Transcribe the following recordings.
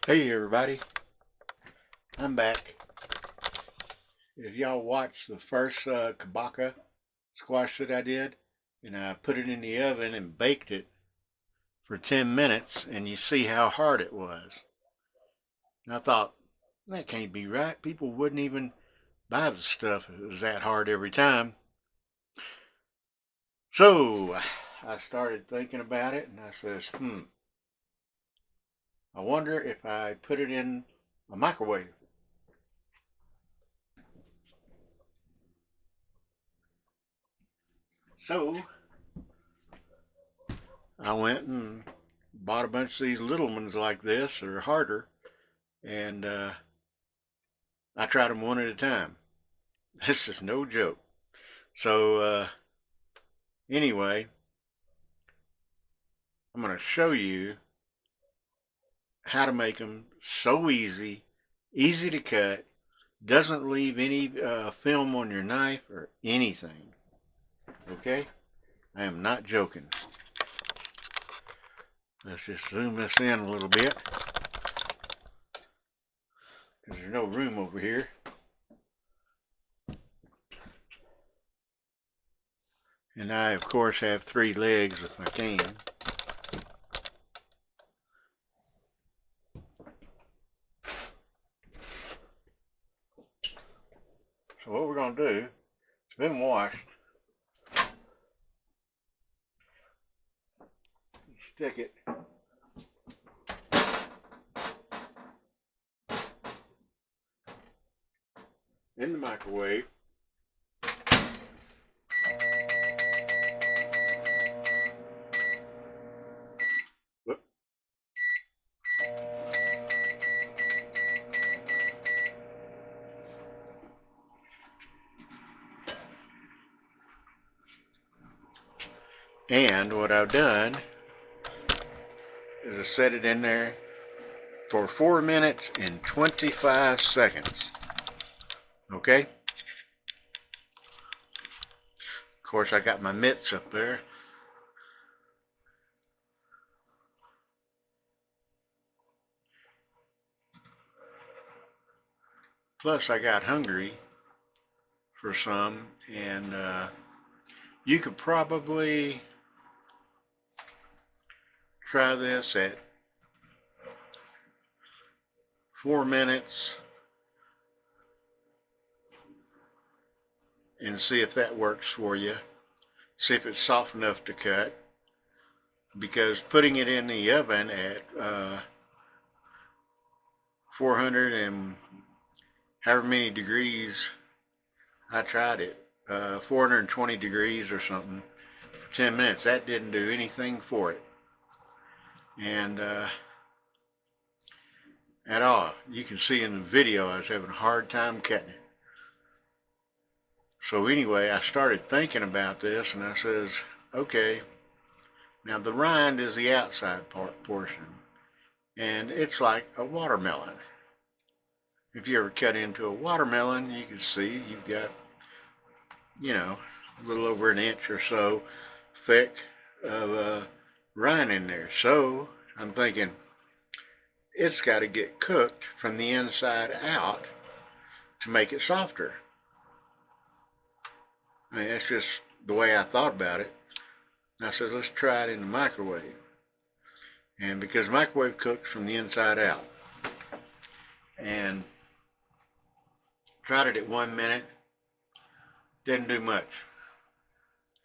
Hey everybody, I'm back. If y'all watched the first Kabocha Squash that I did, and I put it in the oven and baked it for 10 minutes, and you see how hard it was. And I thought, that can't be right. People wouldn't even buy the stuff if it was that hard every time. So I started thinking about it, and I says, I wonder if I put it in a microwave. So I went and bought a bunch of these little ones like this that are harder, and I tried them one at a time. This is no joke. So anyway, I'm going to show you how to make them so easy, easy to cut, doesn't leave any film on your knife or anything. Okay? I am not joking. Let's just zoom this in a little bit because there's no room over here. And I, of course, have 3 legs if I can. So what we're going to do, it's been washed. Stick it in the microwave. Whoop. And what I've done is I set it in there for 4 minutes and 25 seconds. Okay? Of course, I got my mitts up there. Plus, I got hungry for some, and you could probably try this at 4 minutes and see if that works for you. See if it's soft enough to cut. Because putting it in the oven at 400 and however many degrees, I tried it, 420 degrees or something, for 10 minutes. That didn't do anything for it. And at all. You can see in the video I was having a hard time cutting it. So anyway, I started thinking about this, and I says, okay, now the rind is the outside portion, and it's like a watermelon. If you ever cut into a watermelon, you can see you've got, a little over an inch or so thick of rind in there. So I'm thinking, it's got to get cooked from the inside out to make it softer. I mean, that's just the way I thought about it. I said, let's try it in the microwave. And because microwave cooks from the inside out. And tried it at 1 minute, didn't do much.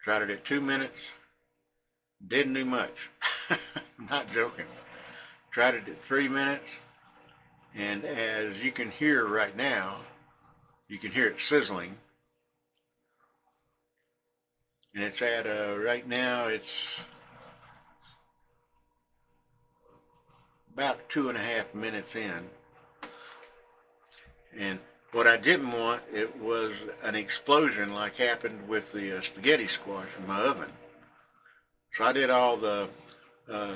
Tried it at 2 minutes, didn't do much. I'm not joking. Tried it at 3 minutes, and as you can hear right now, you can hear it sizzling. And it's at, right now, it's about 2.5 minutes in. And what I didn't want, it was an explosion like happened with the spaghetti squash in my oven. So I did all the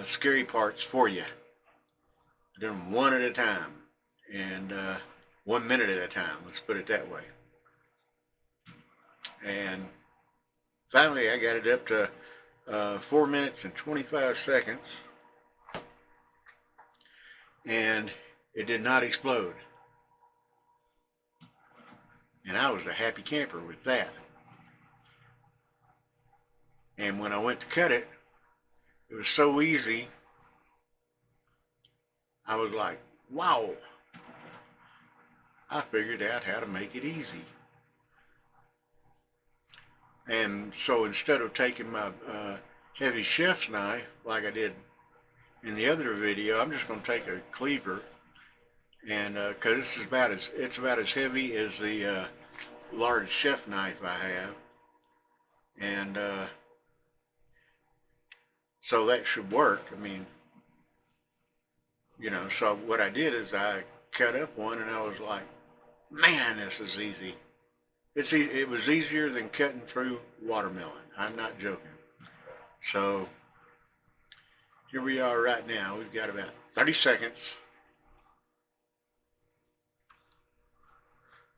scary parts for you. I did them one at a time, and 1 minute at a time, let's put it that way. And finally I got it up to 4 minutes and 25 seconds. And It did not explode. And I was a happy camper with that. And when I went to cut it, it was so easy. I was like, wow, I figured out how to make it easy. And so instead of taking my heavy chef's knife like I did in the other video, I'm just going to take a cleaver, and because it's about as heavy as the large chef knife I have, and so that should work. I mean, you know, so what I did is I cut up one, and I was like, man, this is easy. It was easier than cutting through watermelon. I'm not joking. So here we are right now. We've got about 30 seconds.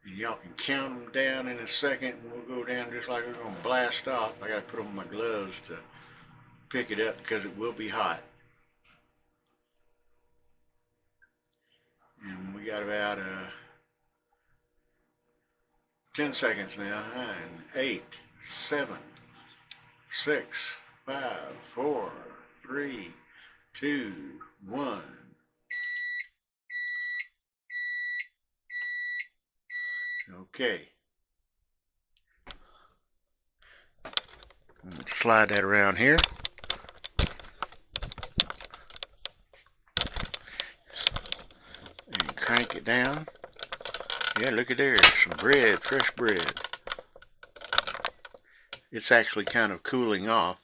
And y'all can count them down in a second, and we'll go down just like we're going to blast off. I got to put on my gloves to pick it up because it will be hot. And we got about 10 seconds now. 9, 8, 7, 6, 5, 4, 3, 2, 1. Okay. Slide that around here. And crank it down. Yeah, look at there, some bread, fresh bread. It's actually kind of cooling off.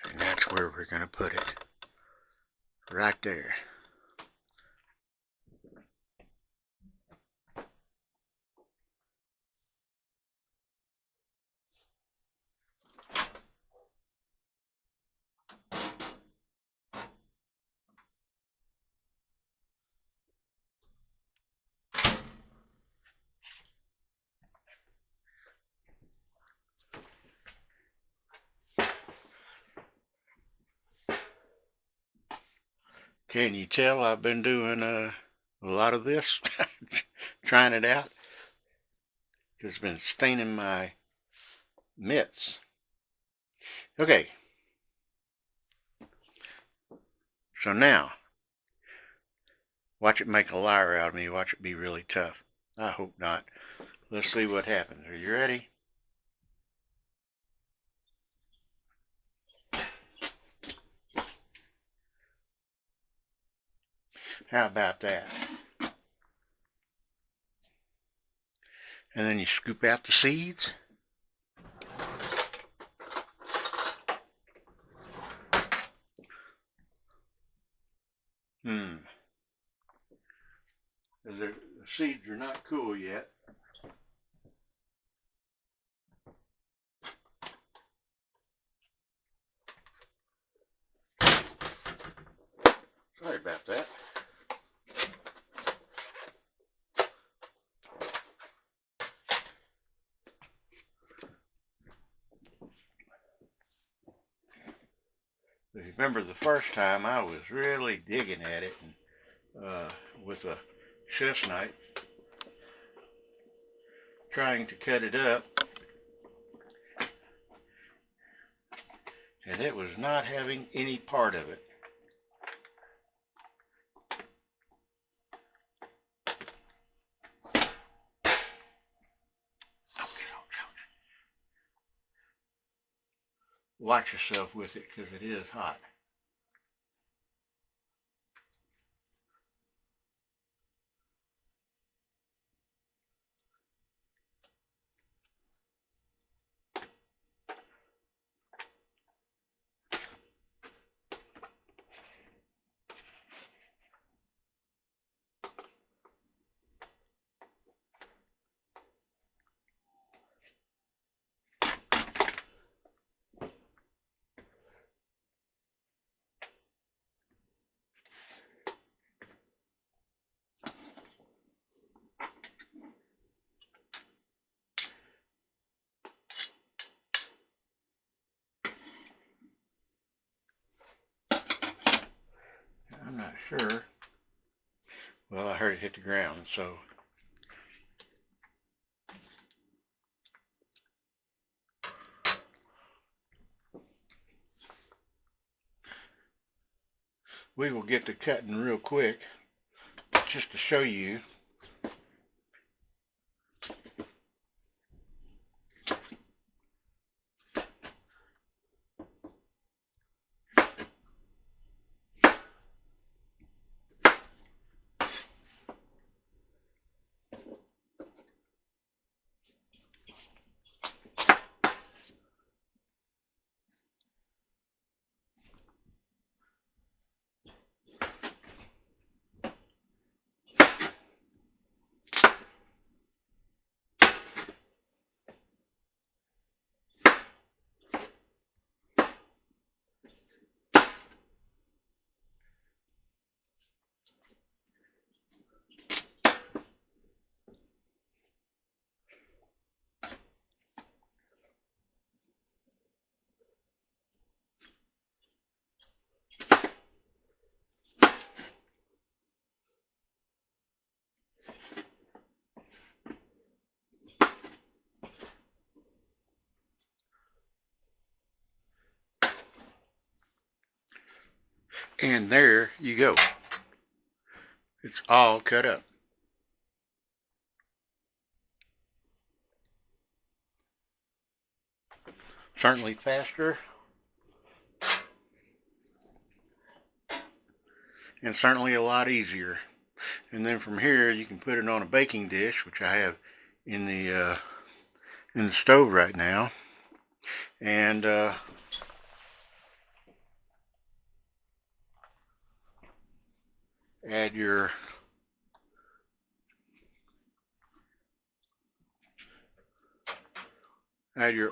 And that's where we're going to put it. Right there. Can you tell I've been doing a lot of this, trying it out? It's been staining my mitts. Okay. So now, watch it make a liar out of me. Watch it be really tough. I hope not. Let's see what happens. Are you ready? How about that? And then you scoop out the seeds. The seeds are not cool yet. Sorry about that. Remember the first time I was really digging at it and, with a chef's knife, trying to cut it up, and it was not having any part of it. Watch yourself with it because it is hot. not sure. Well, I heard it hit the ground, so we will get to cutting real quick just to show you. And there you go. It's all cut up. Certainly faster, and certainly a lot easier. And then from here you can put it on a baking dish, which I have in the stove right now, and add your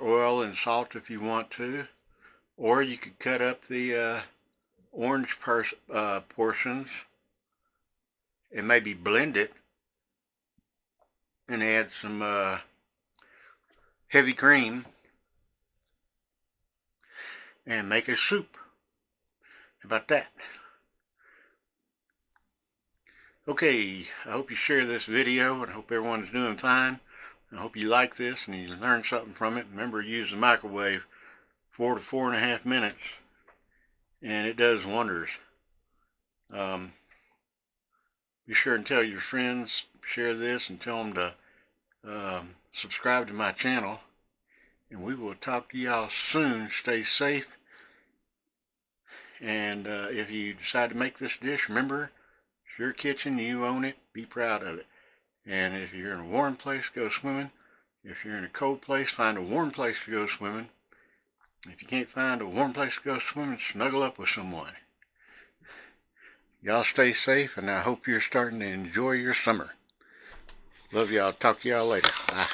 oil and salt if you want to, or you could cut up the orange portions and maybe blend it and add some heavy cream and make a soup. How about that? Okay, I hope you share this video, and I hope everyone's doing fine. I hope you like this and you learned something from it. Remember to use the microwave 4 to 4.5 minutes, and it does wonders. Be sure and tell your friends, share this, and tell them to subscribe to my channel. And we will talk to y'all soon. Stay safe. And if you decide to make this dish, remember, it's your kitchen, you own it, be proud of it. And if you're in a warm place, go swimming. If you're in a cold place, find a warm place to go swimming. If you can't find a warm place to go swimming, snuggle up with someone. Y'all stay safe, and I hope you're starting to enjoy your summer. Love y'all. Talk to y'all later. Bye.